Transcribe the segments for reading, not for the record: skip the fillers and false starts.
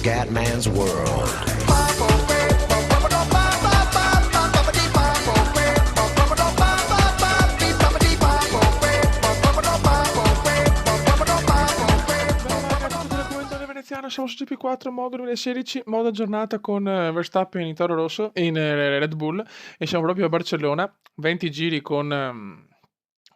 Scatman's World. Siamo su GP4 modo 2016, modo aggiornata con Verstappen in Toro Rosso, in Red Bull, e siamo proprio a Barcellona, 20 giri con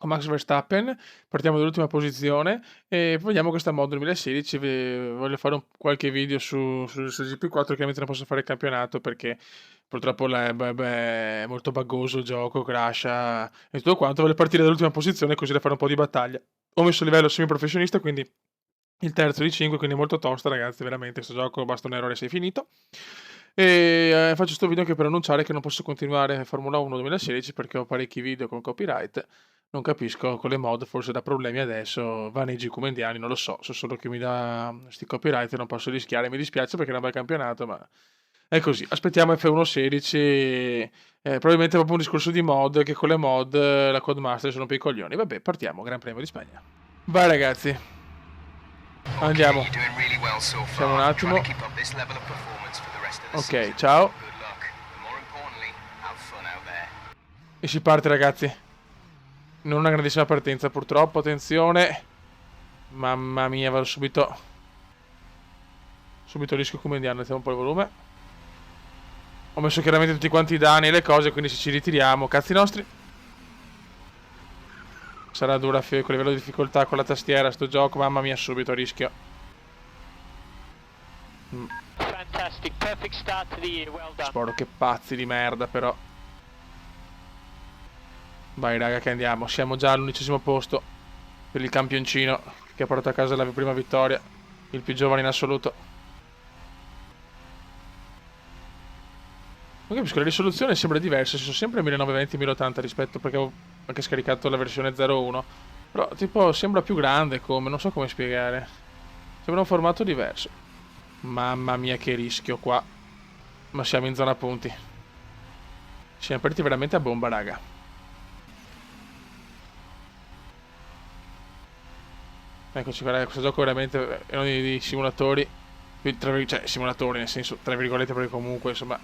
Max Verstappen, partiamo dall'ultima posizione e poi vediamo questa modo 2016. Voglio fare qualche video su GP4, chiaramente non posso fare il campionato perché purtroppo è molto buggoso il gioco, crasha e tutto quanto. Voglio partire dall'ultima posizione così da fare un po' di battaglia. Ho messo il livello semi-professionista, quindi il terzo di 5, quindi molto tosta, ragazzi, veramente questo gioco basta un errore sei finito. E faccio questo video anche per annunciare che non posso continuare Formula 1 2016 perché ho parecchi video con copyright. Non capisco con le mod, forse da problemi adesso va nei GQ mondiali, non lo so solo che mi dà sti copyright e non posso rischiare. Mi dispiace perché era un bel campionato, ma è così. Aspettiamo F1 16, probabilmente proprio un discorso di mod, che con le mod la Codemaster sono per i coglioni. Vabbè, partiamo, Gran Premio di Spagna. Vai ragazzi, andiamo. Facciamo un attimo. Ok, ciao. E si parte ragazzi. Non una grandissima partenza purtroppo, attenzione. Mamma mia, vado subito rischio come indiano, mettiamo un po' il volume. Ho messo chiaramente tutti quanti i danni e le cose, quindi se ci ritiriamo, cazzi nostri. Sarà dura con il livello di difficoltà con la tastiera sto gioco, mamma mia, subito a rischio. Sporo che pazzi di merda però. Vai raga che andiamo, siamo già all'11° posto per il campioncino che ha portato a casa la prima vittoria, il più giovane in assoluto. Non capisco, la risoluzione sembra diversa, sono sempre 1920-1080 rispetto, perché ho anche scaricato la versione 0.1, però tipo sembra più grande, come non so come spiegare, sembra un formato diverso. Mamma mia che rischio qua, ma siamo in zona punti, siamo partiti veramente a bomba raga. Eccoci qua, questo gioco veramente è uno di simulatori, cioè simulatori nel senso tra virgolette, perché comunque insomma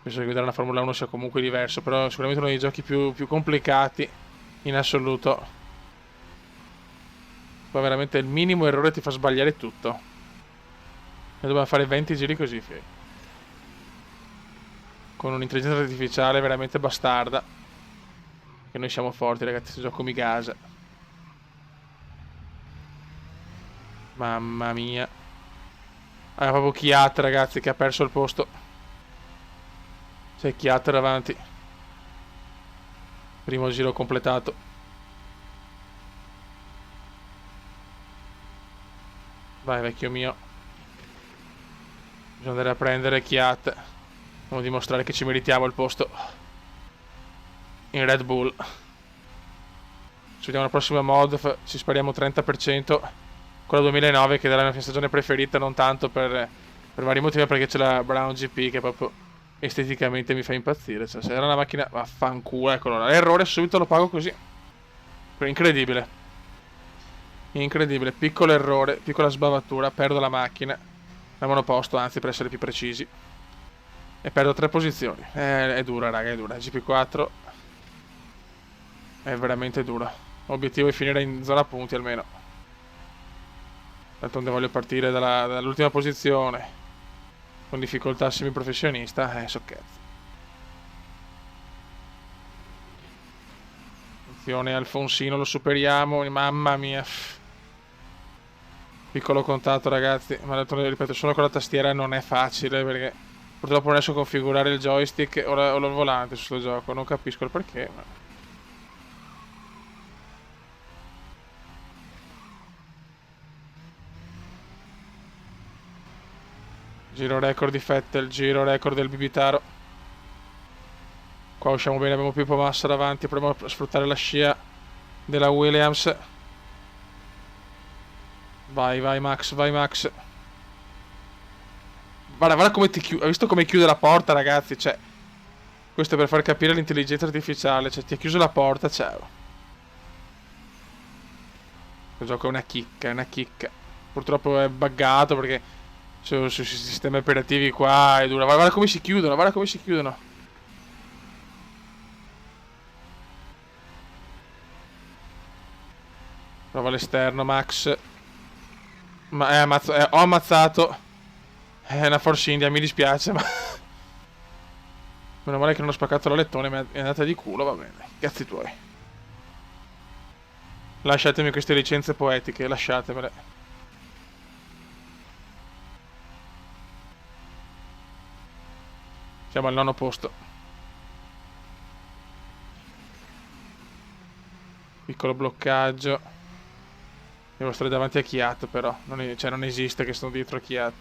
penso che guidare una Formula 1 sia comunque diverso, però sicuramente uno dei giochi più complicati in assoluto. Qua veramente il minimo errore ti fa sbagliare tutto. E dobbiamo fare 20 giri così, con un'intelligenza artificiale veramente bastarda. Che noi siamo forti ragazzi, questo gioco mi gasa. Mamma mia. Ah, proprio Chiat ragazzi che ha perso il posto. C'è Chiat davanti. Primo giro completato. Vai vecchio mio. Bisogna andare a prendere Chiat. Dobbiamo dimostrare che ci meritiamo il posto in Red Bull. Ci vediamo alla prossima mod. Ci spariamo 30%. Quella 2009 che è la mia stagione preferita, non tanto per vari motivi, perché c'è la Brown GP che proprio esteticamente mi fa impazzire. Cioè, se era una macchina, vaffanculo, eccolo là. L'errore subito lo pago così. Incredibile. Incredibile, piccolo errore, piccola sbavatura, perdo la macchina. Al monoposto, anzi per essere più precisi. E perdo 3 posizioni. È dura raga, è dura. GP4 è veramente dura. L'obiettivo è finire in zona punti almeno. D'altronde voglio partire dall'ultima posizione con difficoltà semiprofessionista, so cazzo. Attenzione Alfonsino, lo superiamo, mamma mia. Piccolo contatto ragazzi, ma d'altronde ripeto, solo con la tastiera non è facile perché purtroppo non riesco a configurare il joystick o il volante su questo gioco, non capisco il perché, ma... Giro record di Vettel, giro record del Bibitaro. Qua usciamo bene, abbiamo Pippo Massa davanti, proviamo a sfruttare la scia della Williams. Vai Max, vai Max. Guarda come ti chiude, hai visto come chiude la porta ragazzi, cioè. Questo è per far capire l'intelligenza artificiale, cioè ti ha chiuso la porta, ciao. Il gioco è una chicca, Purtroppo è buggato perché Sui sistemi operativi qua è dura. Guarda come si chiudono, guarda come si chiudono. Prova all'esterno, Max. Ma ho ammazzato. È una Force India, mi dispiace, ma... Meno male che non ho spaccato la lettone, mi è andata di culo, va bene. Cazzi tuoi. Lasciatemi queste licenze poetiche, lasciatemele. Siamo al 9° posto. Piccolo bloccaggio. Devo stare davanti a Chiat però. Non esiste che sono dietro a Chiat.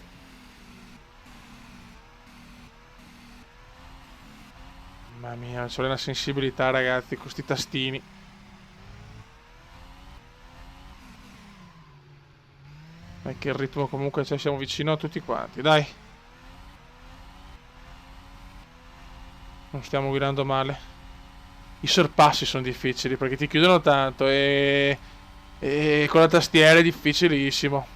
Mamma mia, c'ho una sensibilità ragazzi con sti tastini. Dai che il ritmo comunque siamo vicino a tutti quanti, dai. Non stiamo guidando male. I sorpassi sono difficili perché ti chiudono tanto e con la tastiera è difficilissimo.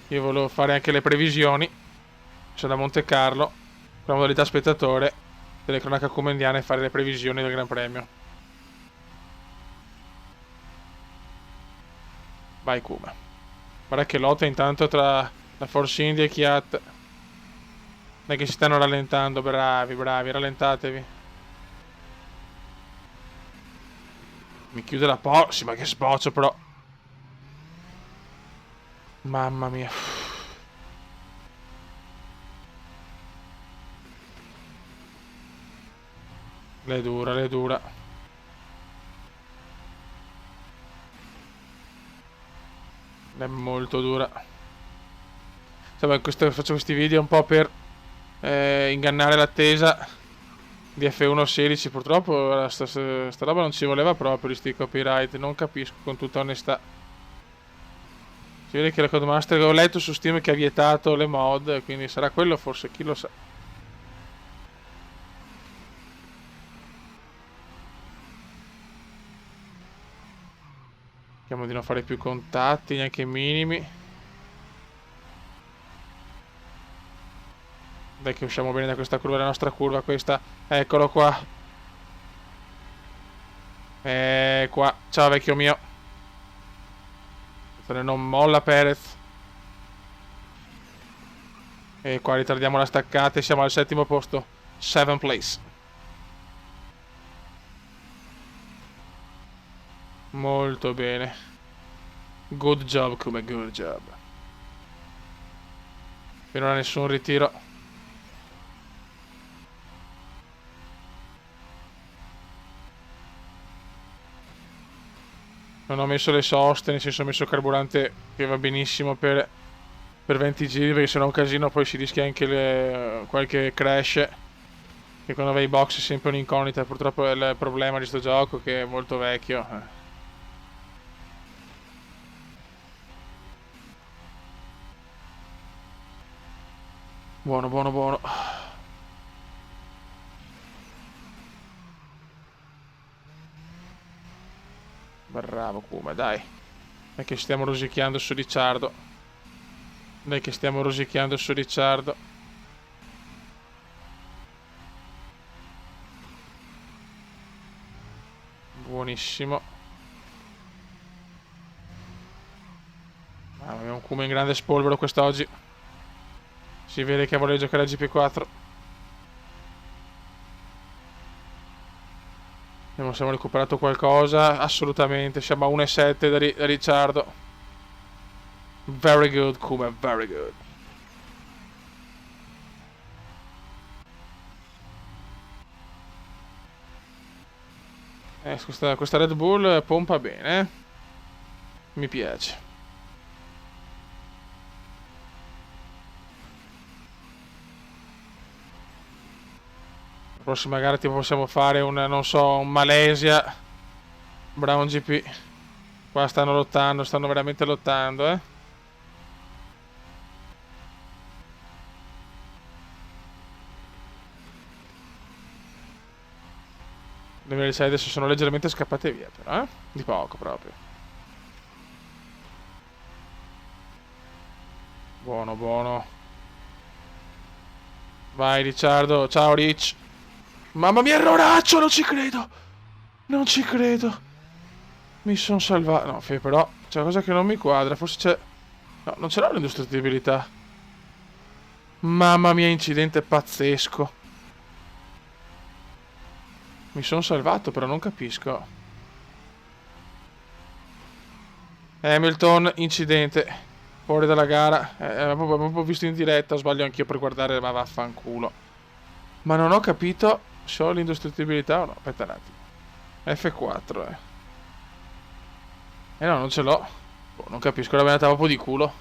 Io volevo fare anche le previsioni. Sono da Monte Carlo, con la modalità spettatore, telecronaca comendiana e fare le previsioni del Gran Premio. Vai Kuma. Guarda che lotta intanto tra la Force India e Chiat. Dai che si stanno rallentando, bravi, rallentatevi. Mi chiude la porta, sì ma che sboccio però. Mamma mia. Le dura, le dura. È molto dura. Insomma, faccio questi video un po' per ingannare l'attesa di F1 16. Purtroppo sta roba non ci voleva proprio di sti copyright. Non capisco, con tutta onestà. Si vede che la Codemaster ho letto su Steam che ha vietato le mod, quindi sarà quello forse, chi lo sa. Cerchiamo di non fare più contatti, neanche minimi. Dai che usciamo bene da questa curva, la nostra curva questa. Eccolo qua. Qua. Ciao vecchio mio. Non molla Perez. E qua ritardiamo la staccata e siamo al 7° posto. 7th place. Molto bene. Good job come good job. Finora nessun ritiro. Non ho messo le soste, nel senso ho messo carburante che va benissimo per 20 giri, perché se no è un casino, poi si rischia anche qualche crash. Che quando vai in box è sempre un'incognita, purtroppo è il problema di sto gioco che è molto vecchio. Buono, buono, buono. Bravo Kuma, dai. Dai che stiamo rosicchiando su Ricciardo. Dai che stiamo rosicchiando su Ricciardo. Buonissimo. Abbiamo un Kuma in grande spolvero quest'oggi. Si vede che vuole giocare a GP4. Vediamo se abbiamo recuperato qualcosa. Assolutamente, siamo a 1,7 da Ricciardo. Very good Kuma, very good. Questa Red Bull pompa bene. Mi piace. La prossima gara tipo possiamo fare non so, un Malesia Brown GP. Qua stanno lottando, stanno veramente lottando, eh. Le Mercedes sono leggermente scappate via però, Di poco proprio. Buono, buono. Vai, Ricciardo. Ciao, Rich. Mamma mia, erroraccio, non ci credo. Non ci credo. Mi sono salvato. No, però c'è una cosa che non mi quadra. Forse c'è... No, non ce l'ho l'indistruttibilità. Mamma mia, incidente pazzesco. Mi sono salvato, però non capisco. Hamilton, incidente. Fuori dalla gara. Avevo visto in diretta, sbaglio anch'io per guardare, ma vaffanculo. Ma non ho capito se ho l'indistruttibilità o no. Aspetta un attimo. F4, no, non ce l'ho. Boh, non capisco, l'abbiamo andata proprio di culo.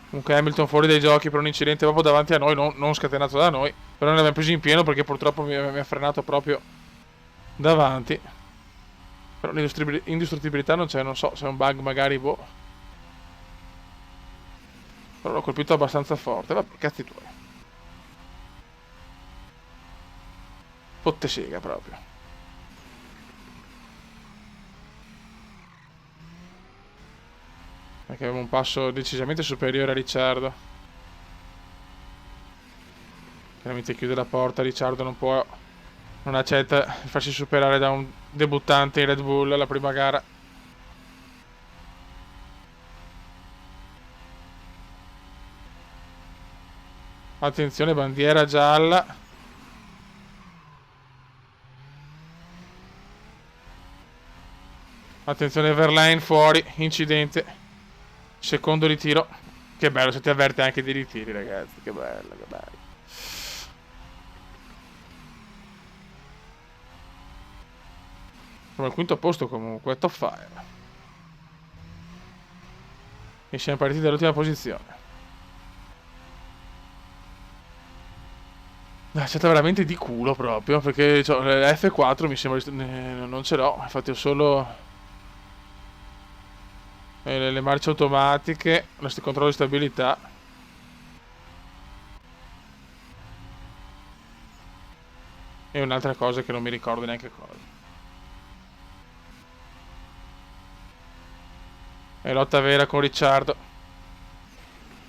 Comunque Hamilton fuori dai giochi per un incidente proprio davanti a noi, non scatenato da noi. Però ne abbiamo preso in pieno perché purtroppo mi ha frenato proprio davanti. Però l'indistruttibilità non c'è, non so se è un bug magari, boh. Però l'ho colpito abbastanza forte, vabbè, cazzi tuoi. Fotte sega proprio. Perché avevo un passo decisamente superiore a Ricciardo. Chiaramente chiude la porta, Ricciardo non accetta di farsi superare da un debuttante in Red Bull alla prima gara. Attenzione, bandiera gialla. Attenzione, Verlaine fuori, incidente. Secondo ritiro. Che bello, se ti avverte anche dei ritiri, ragazzi. Che bello, che bello. Siamo al quinto posto comunque, top 5. E siamo partiti dall'ultima posizione. È stata veramente di culo proprio, perché cioè, F4 mi sembra... non ce l'ho, infatti ho solo... le marce automatiche, il controllo di stabilità. E un'altra cosa che non mi ricordo neanche cosa. E lotta vera con Ricciardo.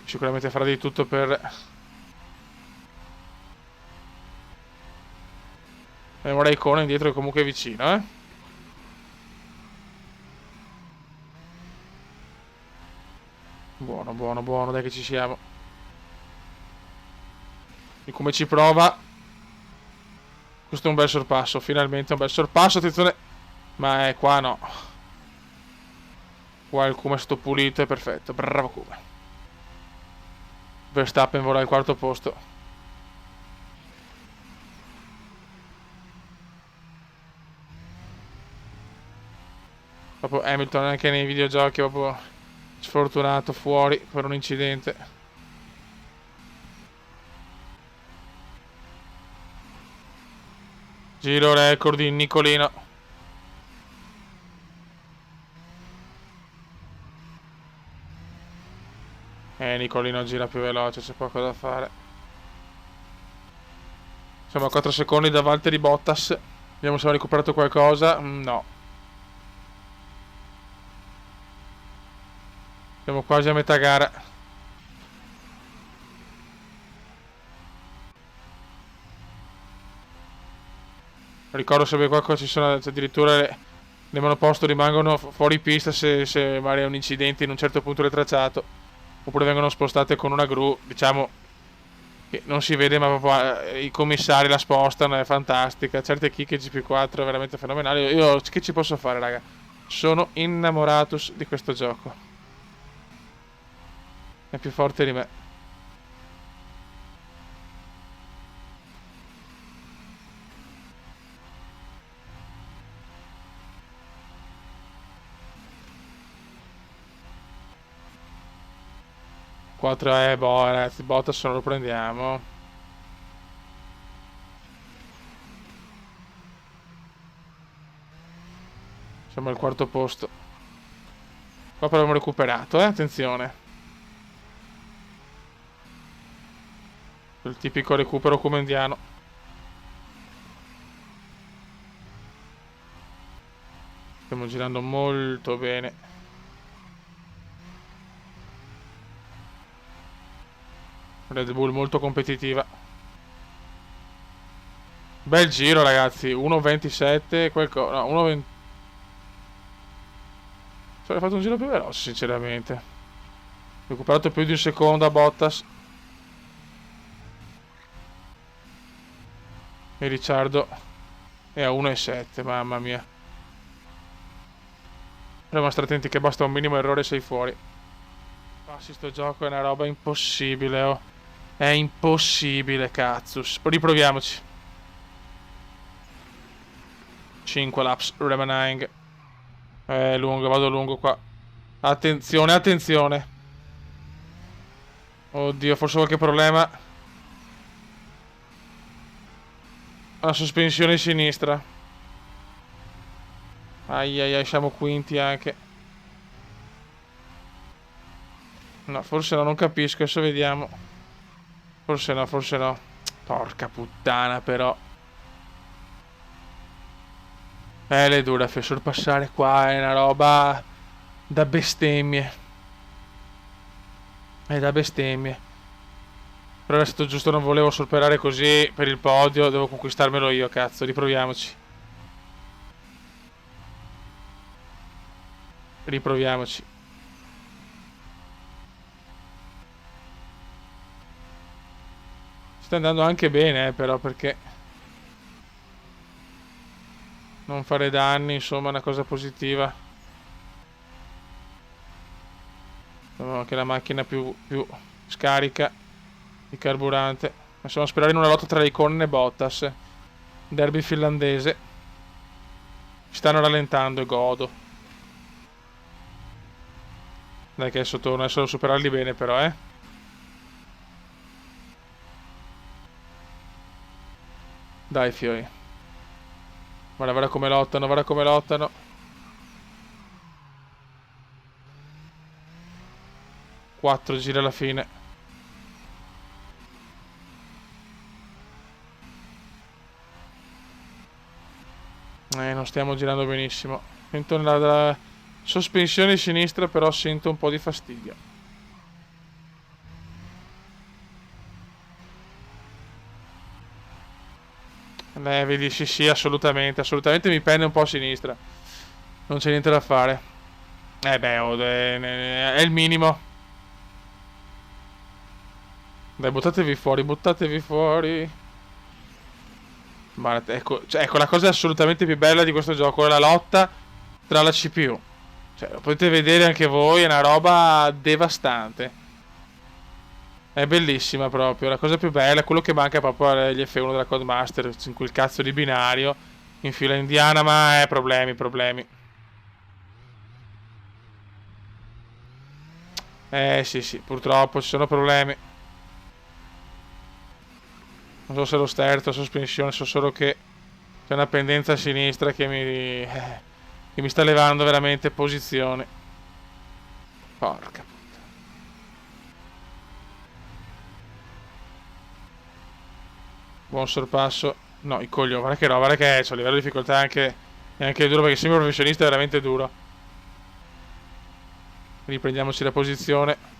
Sicuramente farà di tutto per... Raikkonen indietro, che comunque è vicino, eh. Buono, buono, buono, dai che ci siamo. E come ci prova. Questo è un bel sorpasso, finalmente un bel sorpasso, attenzione. Ma qua no. Qua il Kuma è stato pulito, è perfetto, bravo Kuma. Verstappen vola al quarto posto. Proprio Hamilton anche nei videogiochi, proprio sfortunato, fuori per un incidente. Giro record di Nicolino. Nicolino gira più veloce, c'è poco da fare. Siamo a 4 secondi da Valtteri Bottas. Vediamo se ha recuperato qualcosa. No. Siamo quasi a metà gara. Ricordo se per qualcosa ci sono addirittura le monoposto rimangono fuori pista se magari è un incidente in un certo punto del tracciato. Oppure vengono spostate con una gru, diciamo che non si vede, ma proprio i commissari la spostano, è fantastica. Certe chicche GP4 è veramente fenomenale. Io che ci posso fare, raga? Sono innamoratus di questo gioco. È più forte di me. Quattro, boh, ragazzi, Bottas non lo prendiamo. Siamo al quarto posto. Qua però abbiamo recuperato, attenzione. Il tipico recupero come indiano. Stiamo girando molto bene. Red Bull molto competitiva. Bel giro, ragazzi. 1.27, qualcosa. No, 1.20. Avrei fatto un giro più veloce, sinceramente. Ho recuperato più di un secondo a Bottas. E Ricciardo è a 1.7, mamma mia. Dobbiamo stare attenti che basta un minimo errore e sei fuori. Passi sto gioco, è una roba impossibile, oh. È impossibile, cazzus. Riproviamoci. 5 laps remaining. Lungo, vado lungo qua. Attenzione, attenzione. Oddio, forse qualche problema. La sospensione sinistra. Ai ai ai, siamo quinti anche. No, forse no, non capisco, adesso vediamo. Forse no, forse no. Porca puttana, però. Le dura, sorpassare qua è una roba da bestemmie. È da bestemmie. Però è stato giusto, non volevo sorperare così per il podio, devo conquistarmelo io, cazzo, riproviamoci. Riproviamoci. Sta andando anche bene, però, perché non fare danni, insomma, è una cosa positiva. Abbiamo anche la macchina più scarica di carburante. Possiamo sperare in una lotta tra Raikkonen e Bottas. Derby finlandese. Ci stanno rallentando e godo. Dai che adesso torno, adesso devo superarli bene però, eh. Dai fiori. Guarda, guarda come lottano, guarda come lottano. Quattro giri alla fine. Non stiamo girando benissimo. Sento la sospensione sinistra, però sento un po' di fastidio. Vedi, sì, sì, assolutamente. Assolutamente mi pende un po' a sinistra. Non c'è niente da fare. Beh, è il minimo. Dai, buttatevi fuori, buttatevi fuori. Ma ecco, cioè, ecco, la cosa assolutamente più bella di questo gioco è la lotta tra la CPU. Cioè, lo potete vedere anche voi, è una roba devastante. È bellissima proprio, la cosa più bella, quello che manca proprio agli F1 della Codemaster, in quel cazzo di binario, in fila indiana, ma problemi, problemi. Sì, sì, purtroppo ci sono problemi. Non so se lo sterzo, la sospensione, so solo che c'è una pendenza a sinistra che mi sta levando veramente posizione. Porca. Buon sorpasso. No, i coglioni, guarda che no, guarda che c'ho a livello di difficoltà è anche duro perché sembra professionista è veramente duro. Riprendiamoci la posizione.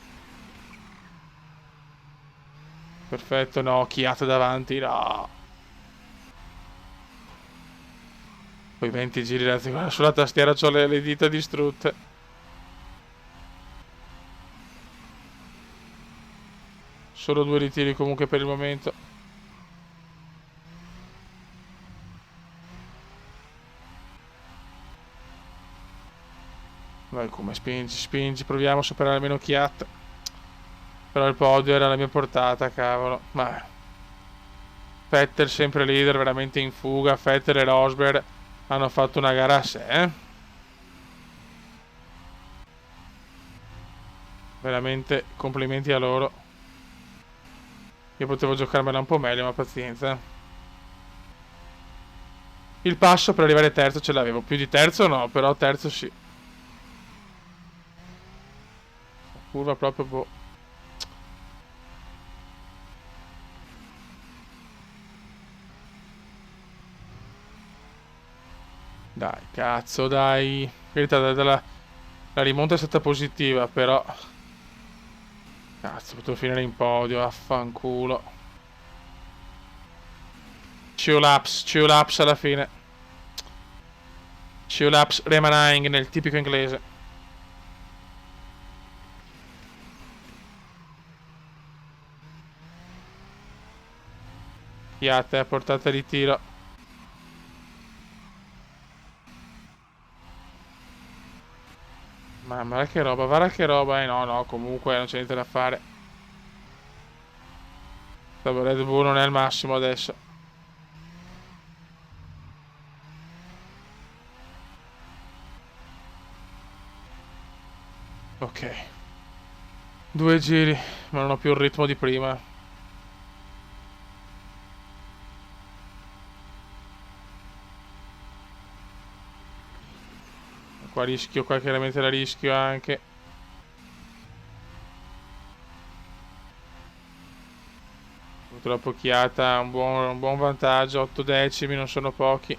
Perfetto, no, occhiata davanti, no. Poi 20 giri, ragazzi, guarda, sulla tastiera ho le dita distrutte. Solo due ritiri comunque per il momento. Vai come spingi, spingi, proviamo a superare almeno Chiat. Però il podio era alla mia portata, cavolo. Ma Vettel sempre leader, veramente in fuga. Vettel e Rosberg hanno fatto una gara a sé, eh? Veramente complimenti a loro. Io potevo giocarmela un po' meglio, ma pazienza. Il passo per arrivare terzo ce l'avevo. Più di terzo no, però terzo sì. Curva proprio boh. Dai, cazzo, dai. In verità, la rimonta è stata positiva, però... Cazzo, potevo finire in podio, affanculo. Two laps alla fine. Two laps remaining nel tipico inglese. Piatte a portata di tiro. Ma guarda che roba, no, comunque non c'è niente da fare. Red Bull non è al massimo adesso. Ok. 2 giri, ma non ho più il ritmo di prima. Qua rischio, qua chiaramente la rischio anche. Purtroppo Chiata ha un buon vantaggio, 8 decimi, non sono pochi.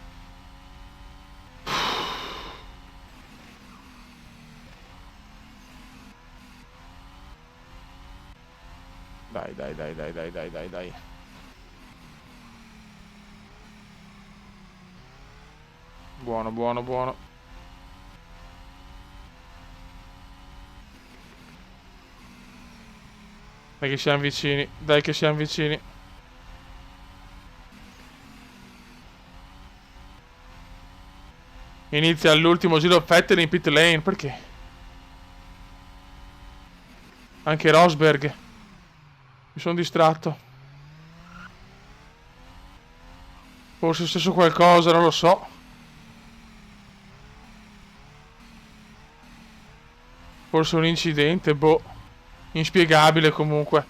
Dai. Buono. Dai che siamo vicini. Inizia l'ultimo giro Vettel in pit lane, perché? Anche Rosberg. Mi sono distratto. Forse è successo qualcosa, non lo so. Forse un incidente, boh. Inspiegabile comunque.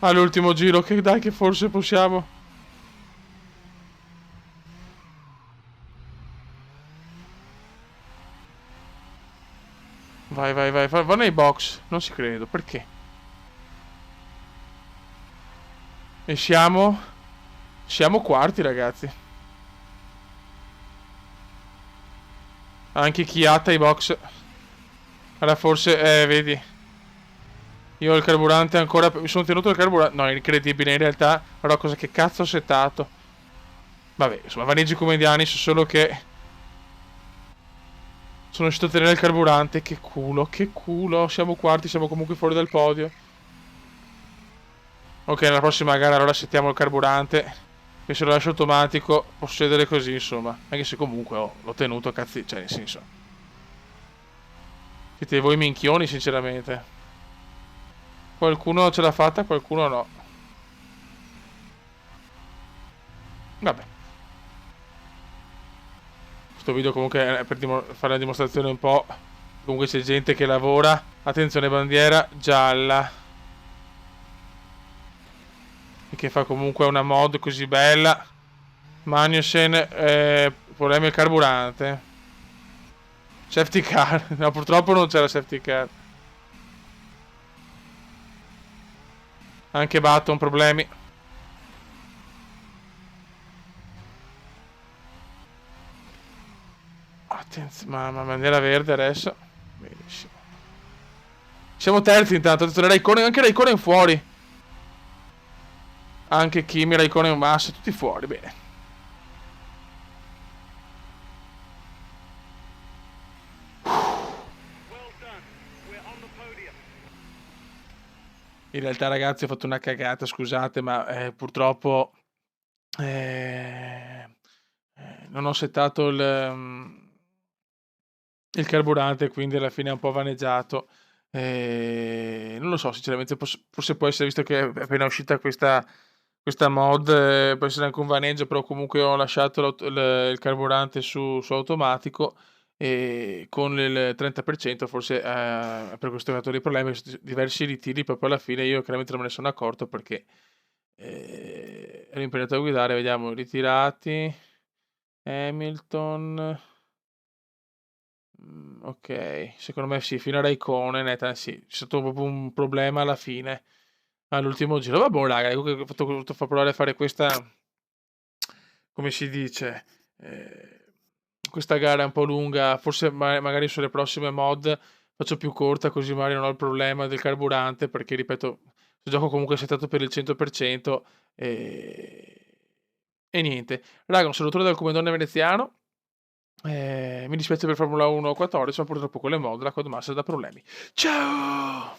All'ultimo giro, che dai che forse possiamo. Vai, va nei box. Non ci credo, perché? E siamo quarti, ragazzi. Anche Chiata ai box. Allora forse, vedi. Io ho il carburante ancora... Mi sono tenuto il carburante... No, è incredibile, in realtà. Però cosa che cazzo ho settato? Vabbè, insomma, vaneggi comediani, so solo che... Sono riuscito a tenere il carburante. Che culo. Siamo quarti, siamo comunque fuori dal podio. Ok, nella prossima gara allora settiamo il carburante. Che se lo lascio automatico può succedere così, insomma. Anche se comunque l'ho tenuto, cazzi... Cioè, nel senso... Siete voi minchioni, sinceramente. Qualcuno ce l'ha fatta, qualcuno no. Vabbè. Questo video comunque è per fare una dimostrazione un po'. Comunque c'è gente che lavora. Attenzione, bandiera gialla. E che fa comunque una mod così bella. Magnussen, problemi al carburante. Safety car. No, purtroppo non c'è la safety car. Anche Button, problemi. Attenzione, ma bandiera verde adesso. Benissimo. Siamo terzi intanto. Anche Raikkonen fuori. Anche Kimi, Raikkonen, Massa, tutti fuori. Bene. In realtà, ragazzi, ho fatto una cagata, scusate, ma purtroppo non ho settato il carburante, quindi alla fine è un po' vaneggiato. Non lo so, sinceramente, forse può essere, visto che è appena uscita questa mod, può essere anche un vaneggio, però comunque ho lasciato il carburante su automatico e con il 30% forse per questo ho avuto dei problemi, diversi ritiri proprio alla fine. Io chiaramente non me ne sono accorto perché ero impegnato a guidare. Vediamo, ritirati Hamilton. Ok, secondo me sì, fino a Raikkonen, sì, c'è stato proprio un problema alla fine, all'ultimo giro. Vabbè, raga, comunque ho voluto far provare a fare questa, come si dice, questa gara è un po' lunga, forse magari sulle prossime mod faccio più corta, così magari non ho il problema del carburante, perché ripeto, il gioco comunque è settato per il 100%. E niente, raga, un salutone dal comandante veneziano. Mi dispiace per Formula 1 14, ma purtroppo con le mod la Codemasters dà problemi. Ciao!